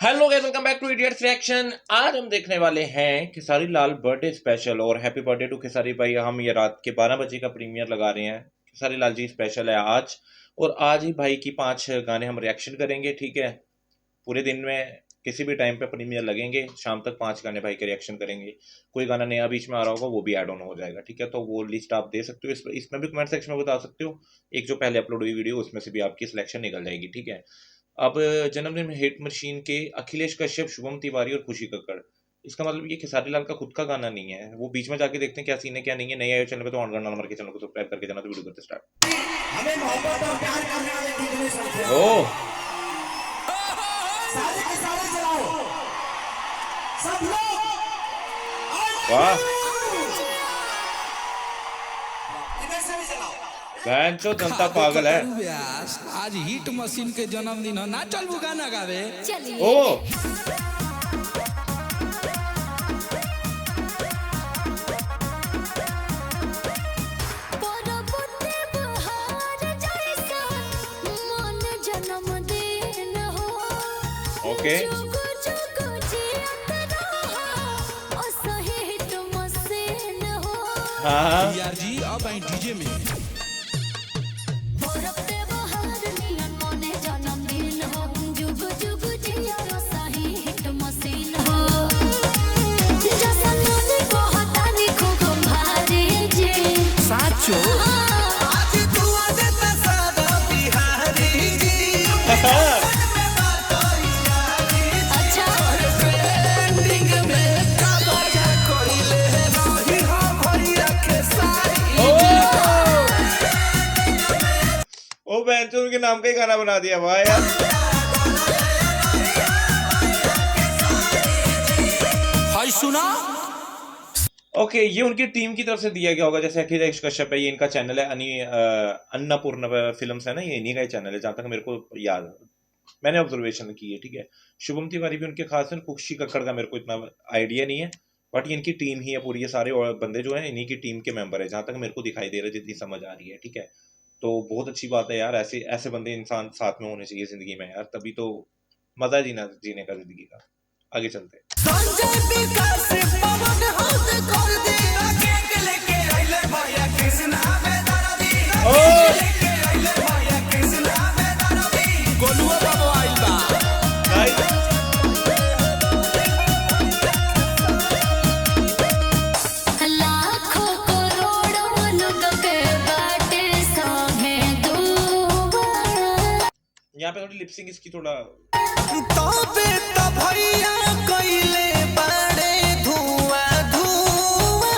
Hello guys, welcome back to idiots reaction. आज हम देखने वाले हैं खेसारी लाल बर्थडे स्पेशल और हैप्पी बर्थडे टू खेसारी भाई। हम ये रात के 12 बजे का प्रीमियर लगा रहे हैं। खेसारी लाल जी स्पेशल है आज, और आज ही भाई की 5 गाने हम रिएक्शन करेंगे। ठीक है, पूरे दिन में किसी भी टाइम पे प्रीमियर लगेंगे, शाम तक 5 गाने भाई के रिएक्शन करेंगे। कोई गाना नया बीच में आ रहा होगा वो भी ऐड ऑन हो जाएगा। ठीक है, तो वो लिस्ट आप दे सकते हो, इसमें भी कमेंट सेक्शन में बता सकते हो। एक जो पहले अपलोड हुई वीडियो उसमें से भी आपकी सिलेक्शन निकल जाएगी। ठीक है, अब जन्मदिन में हिट मशीन के अखिलेश कश्यप, शुभम तिवारी और खुशी कक्कड़। इसका मतलब ये खेसारी लाल का खुद का गाना नहीं है। वो बीच में जाके देखते हैं क्या सीन है क्या नहीं है। नए आए चैनल पे तो ऑन करना, नंबर के चैनल को सब्सक्राइब करके जाना। तो वीडियो करते स्टार्ट। हमें मोहब्बत और प्यार करने वाले डीजे संख्या ओ सारे के सारे चलाओ सब लोग। वाह, इधर से भी चलाओ। बहन चो जनता पागल है। आज हिट मशीन के जन्मदिन है ना, चल गाना गावे। ओ ओके, हाँ यार जी अब आई डीजे में। साचो आज तू आजे सादा बिहारी जी अच्छा ट्रेंडिंग में का बजा कोइले रही हम भैया के सारी। ओ बहन चो उनके नाम का ही गाना बना दिया भाई यार। हाय सुना ओके, ये उनकी टीम की तरफ से दिया गया होगा। जैसे अखिलेश कश्यप है, ये इनका चैनल है। अन्नपूर्णा फिल्म्स है ना, ये इन्हीं का ही चैनल है जहां तक मेरे को याद है, मैंने ऑब्जर्वेशन की है। ठीक है, शुभम तिवारी भी उनके खास है। खुशी कक्कड़ का मेरे को इतना आइडिया नहीं है, बट ये इनकी टीम ही है पूरी। ये सारे और बंदे जो है इन्हीं की टीम के मेंबर है जहां तक मेरे को दिखाई दे रहा है, जितनी समझ आ रही है। ठीक है, तो बहुत अच्छी बात है यार। ऐसे ऐसे बंदे इंसान साथ में होने चाहिए जिंदगी में यार, तभी तो मजा जीने का जिंदगी का। आगे चलते हैं। यहाँ पे थोड़ी लिपसिंग इसकी थोड़ा भैया कइले बड़े धुआं धुआं।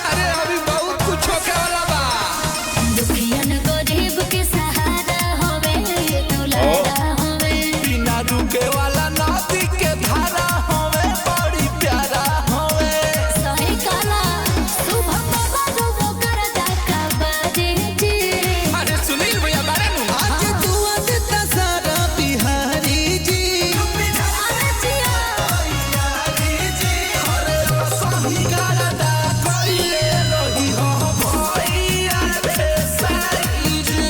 अरे अभी बहुत कुछ होके वाला बा। दुखियन गरीब के सहारा होवे दुलारा होवे। बिना रुके वाला नदी के धारा होवे, बड़ी प्यारा होवे। सही काला शुभम बाबा रो कर जाका बाजे जी। अरे सुनील भैया बारे नु आज तू देता सारा बिहारी जी। आजिया अरे सही गाना कइले रही हो भैया के सारी जी।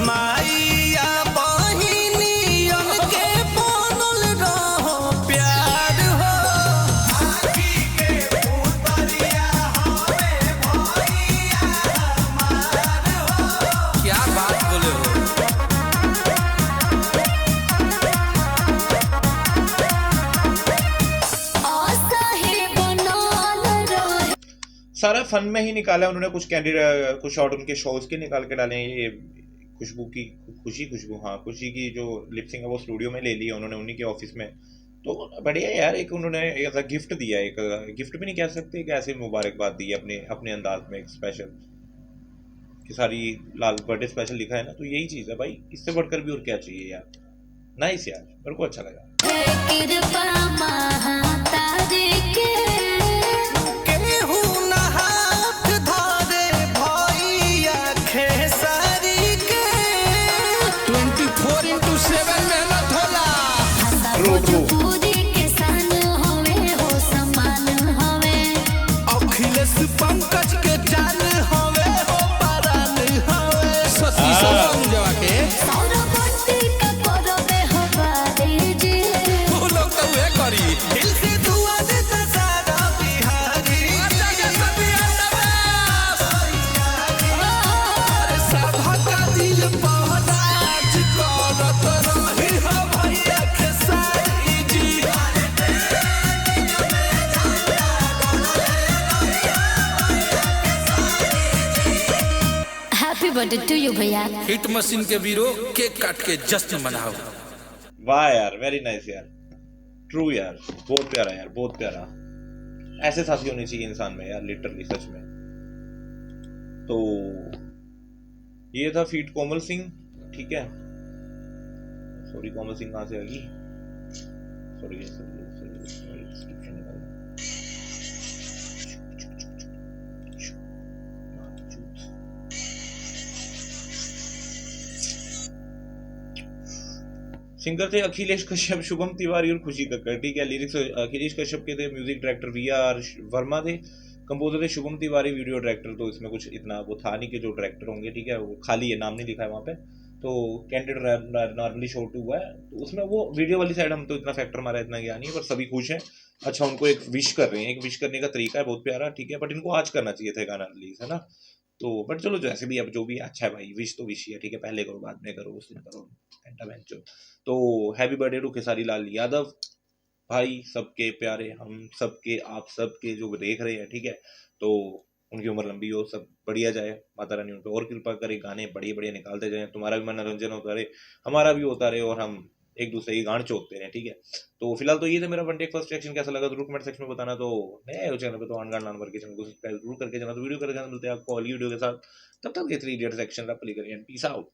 माइया बहिनियन के बनल रहो प्यार हो। आखी के पुतरिया हवे भैया हमार हो। क्या बात बोले हो। असही बनल रहे। सारा फन में ही निकाला उन्होंने। कुछ कैंडिडेट, कुछ शॉट उनके शोज के निकाल के डाले हैं। ये खुशी की जो लिपसिंग है वो स्टूडियो में ले ली है उन्होंने, उन्हीं के ऑफिस में। तो बढ़िया यार, एक उन्होंने एक गिफ्ट दिया, एक गिफ्ट भी नहीं कह सकते, एक ऐसी मुबारकबाद दी है अपने अपने अंदाज में। एक special Khesari Lal birthday special लिखा है ना, तो यही चीज़ है भाई। इससे बढ़कर भी और क्या चाहिए यार। नाइस यार, मेरे को अच्छा लगा। कृपा महातारी के केहू ना हाथ धरे भैया खेसारी के। 24/7 मेहनत होला। भोजपुरी के सान होवे हो समान होवे। अखिलेश पंकज के जान होवे हो। हैप्पी बर्थडे टू यू भैया। हिट मशीन के वीरो केक काट के जश्न मनाओ। वाह यार, वेरी नाइस यार, ट्रू यार, बहुत प्यारा यार, बहुत प्यारा। ऐसे साथी होने चाहिए इंसान में यार, लिटरली सच में। तो ये था फीट कोमल सिंह, ठीक है। सॉरी कोमल सिंह कहाँ से आ गई, सॉरी डिस्क्रिप्शन निकाल। सिंगर थे अखिलेश कश्यप, शुभम तिवारी और खुशी कक्कड़, ठीक है। लिरिक्स अखिलेश कश्यप के थे, म्यूजिक डायरेक्टर वीआर वर्मा थे, कंपोजर थे शुभम तिवारी, वीडियो डायरेक्टर तो इसमें कुछ इतना वो था नहीं कि जो डायरेक्टर होंगे, ठीक है। वो खाली है, नाम नहीं लिखा है वहाँ पे। तो कैंडिड नॉर्मली शॉट हुआ है, तो उसमें वो वीडियो वाली साइड हम तो इतना फैक्टर हमारा इतना ज्ञान नहीं है, पर सभी खुश हैं। अच्छा, उनको एक विश कर रहे हैं, एक विश करने का तरीका है बहुत प्यारा, ठीक है। बट इनको आज करना चाहिए था गाना रिलीज, है ना। तो बट चलो जैसे भी, अब जो भी अच्छा है भाई, विश तो विश ही है, ठीक है। पहले करो बाद में करो, उस दिन करो, घंटा बेंचो। तो happy birthday to Khesari Lal Yadav भाई, सबके प्यारे, हम सबके, आप सबके जो देख रहे हैं, ठीक है। तो उनकी उम्र लंबी हो, सब बढ़िया जाए, माता रानी उन पर और कृपा करे, गाने बढ़िया बढ़िया निकालते जाए, तुम्हारा भी मनोरंजन होता रहे, हमारा भी होता रहे, और हम एक दूसरे की गांड चोकते रहे, ठीक है। तो फिलहाल तो ये था मेरा वन टेक फर्स्ट रिएक्शन, कैसा लगा जरूर कमेंट सेक्शन में बताना। तो नए हो चैनल पे तो ऑन गांड नाम के चैनल को सब्सक्राइब जरूर करके जाना। तो वीडियो करके मिलते हैं आपको अगली वीडियो के साथ, तब तक के 3 इडियट्स एक्शन रैप प्ले करिए, पीस आउट।